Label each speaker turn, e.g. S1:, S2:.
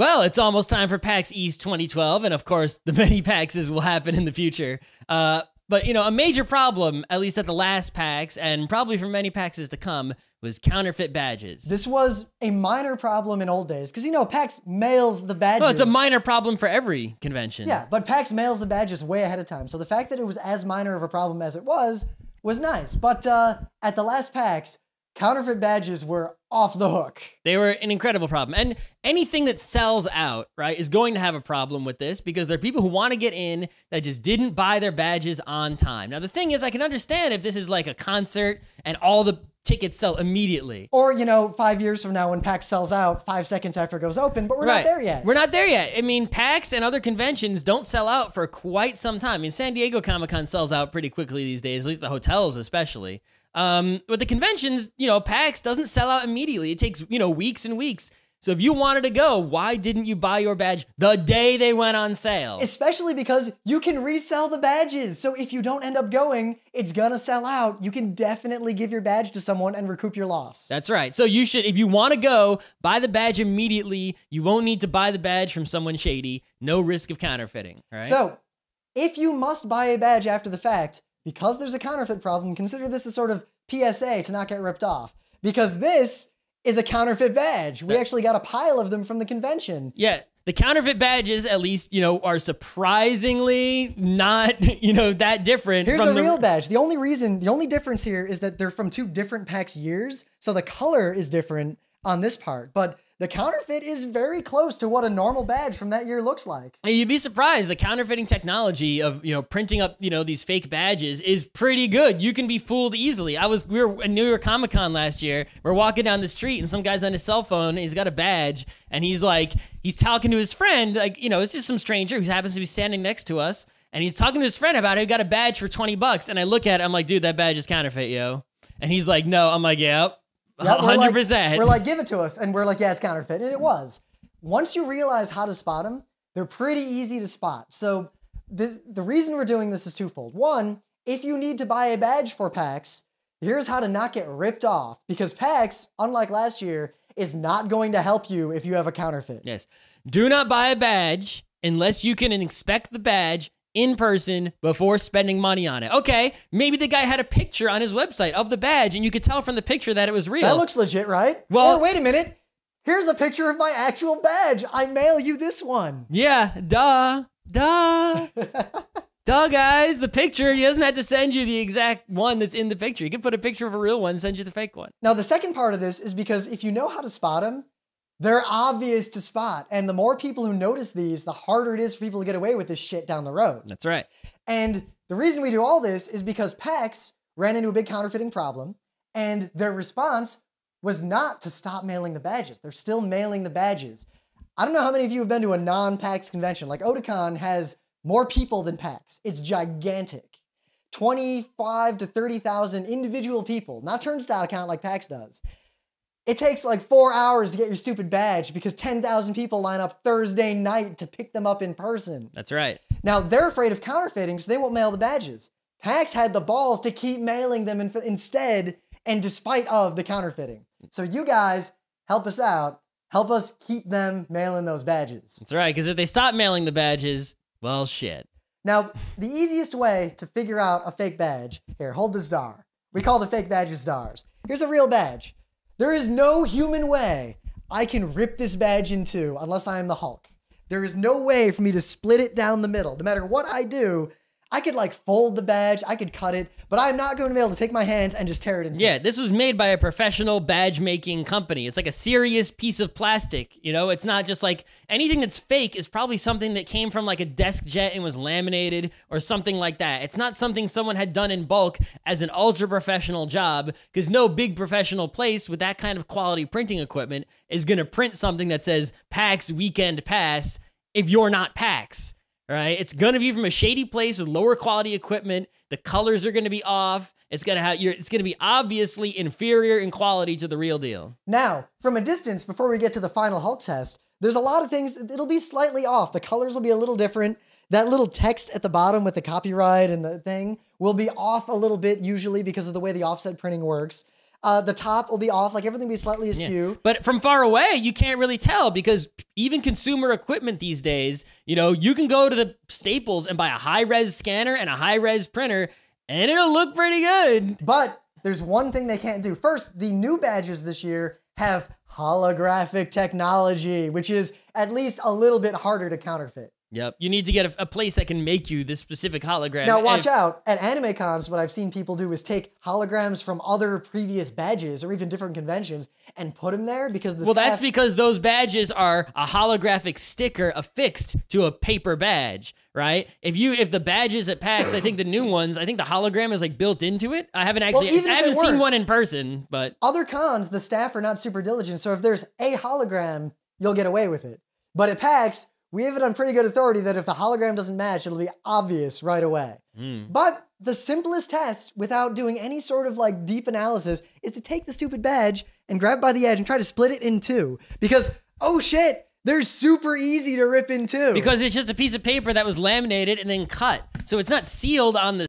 S1: Well, it's almost time for PAX East 2012, and of course, the many PAXs will happen in the future. But, you know, a major problem, at least at the last PAX, and probably for many PAXs to come, was counterfeit badges.
S2: This was a minor problem in old days, because, you know, PAX mails the badges.
S1: Well, it's a minor problem for every convention.
S2: Yeah, but PAX mails the badges way ahead of time. So the fact that it was as minor of a problem as it was nice. But at the last PAX, counterfeit badges were off the hook.
S1: They were an incredible problem. And anything that sells out, right, is going to have a problem with this because there are people who want to get in that just didn't buy their badges on time. Now, the thing is, I can understand if this is like a concert and all the tickets sell immediately.
S2: Or, you know, 5 years from now when PAX sells out 5 seconds after it goes open, but we're not there yet.
S1: We're not there yet. I mean, PAX and other conventions don't sell out for quite some time. I mean, San Diego Comic-Con sells out pretty quickly these days, at least the hotels especially. But the conventions, you know, PAX doesn't sell out immediately. It takes, you know, weeks and weeks. So if you wanted to go, why didn't you buy your badge the day they went on sale?
S2: Especially because you can resell the badges. So if you don't end up going, it's gonna sell out. You can definitely give your badge to someone and recoup your loss.
S1: That's right. So you should, if you want to go, buy the badge immediately. You won't need to buy the badge from someone shady. No risk of counterfeiting, right?
S2: So if you must buy a badge after the fact, because there's a counterfeit problem, consider this a sort of PSA to not get ripped off. Because this is a counterfeit badge. We actually got a pile of them from the convention.
S1: Yeah, the counterfeit badges, at least, you know, are surprisingly not, you know, that different.
S2: Here's a real badge. The only difference here is that they're from 2 different PAX years, so the color is different on this part. But the counterfeit is very close to what a normal badge from that year looks like.
S1: You'd be surprised. The counterfeiting technology of, you know, printing up, you know, these fake badges is pretty good. You can be fooled easily. We were at New York Comic Con last year. We're walking down the street and some guy's on his cell phone. He's got a badge and he's talking to his friend. Like, you know, it's just some stranger who happens to be standing next to us. And he's talking to his friend about it. He got a badge for $20. And I look at it. I'm like, dude, that badge is counterfeit, yo. And he's like, no. I'm like, yep. 100%.
S2: We're like, give it to us. And we're like, yeah, it's counterfeit. And it was. Once you realize how to spot them, they're pretty easy to spot. So the reason we're doing this is twofold. One, if you need to buy a badge for PAX, here's how to not get ripped off. Because PAX, unlike last year, is not going to help you if you have a counterfeit.
S1: Yes. Do not buy a badge unless you can inspect the badge in person before spending money on it. Okay, maybe the guy had a picture on his website of the badge and you could tell from the picture that it was real.
S2: That looks legit, right? Well, or wait a minute. Here's a picture of my actual badge. I mail you this one.
S1: Yeah, duh. Duh, guys. The picture, he doesn't have to send you the exact one that's in the picture. He can put a picture of a real one and send you the fake one.
S2: Now, the second part of this is because if you know how to spot them, they're obvious to spot. And the more people who notice these, the harder it is for people to get away with this shit down the road.
S1: That's right.
S2: And the reason we do all this is because PAX ran into a big counterfeiting problem, and their response was not to stop mailing the badges. They're still mailing the badges. I don't know how many of you have been to a non-PAX convention. Like Otakon has more people than PAX. It's gigantic. 25 to 30,000 individual people, not turnstile count like PAX does. It takes like 4 hours to get your stupid badge because 10,000 people line up Thursday night to pick them up in person.
S1: That's right.
S2: Now, they're afraid of counterfeiting, so they won't mail the badges. PAX had the balls to keep mailing them instead, and despite of the counterfeiting. So you guys, help us out. Help us keep them mailing those badges.
S1: That's right, because if they stop mailing the badges, well, shit.
S2: Now, the easiest way to figure out a fake badge, here, hold the star. We call the fake badges stars. Here's a real badge. There is no human way I can rip this badge in two unless I am the Hulk. There is no way for me to split it down the middle. No matter what I do, I could like fold the badge, I could cut it, but I'm not going to be able to take my hands and just tear it in two.
S1: Yeah, this was made by a professional badge making company. It's like a serious piece of plastic, you know? It's not just like anything that's fake is probably something that came from like a desk jet and was laminated or something like that. It's not something someone had done in bulk as an ultra professional job, because no big professional place with that kind of quality printing equipment is going to print something that says PAX Weekend Pass if you're not PAX. Right? It's going to be from a shady place with lower quality equipment. The colors are going to be off. It's going to be obviously inferior in quality to the real deal.
S2: Now, from a distance, before we get to the final Hulk test, there's a lot of things it'll be slightly off. The colors will be a little different. That little text at the bottom with the copyright and the thing will be off a little bit usually because of the way the offset printing works. The top will be off, like everything will be slightly askew.
S1: But from far away, you can't really tell because even consumer equipment these days, you know, you can go to the Staples and buy a high-res scanner and a high-res printer, and it'll look pretty good.
S2: But there's one thing they can't do. First, the new badges this year have holographic technology, which is at least a little bit harder to counterfeit.
S1: Yep. You need to get a place that can make you this specific hologram.
S2: Now, watch out. At anime cons, what I've seen people do is take holograms from other previous badges or even different conventions and put them there because the
S1: that's because those badges are a holographic sticker affixed to a paper badge, right? If the badges at PAX, I think the new ones, I think the hologram is like built into it. I haven't actually, I haven't seen one in person, but
S2: other cons, the staff are not super diligent. So if there's a hologram, you'll get away with it. But at PAX, we have it on pretty good authority that if the hologram doesn't match, it'll be obvious right away. But the simplest test, without doing any sort of like deep analysis, is to take the stupid badge and grab it by the edge and try to split it in two. Because, oh shit, they're super easy to rip in two.
S1: Because it's just a piece of paper that was laminated and then cut. So it's not sealed on the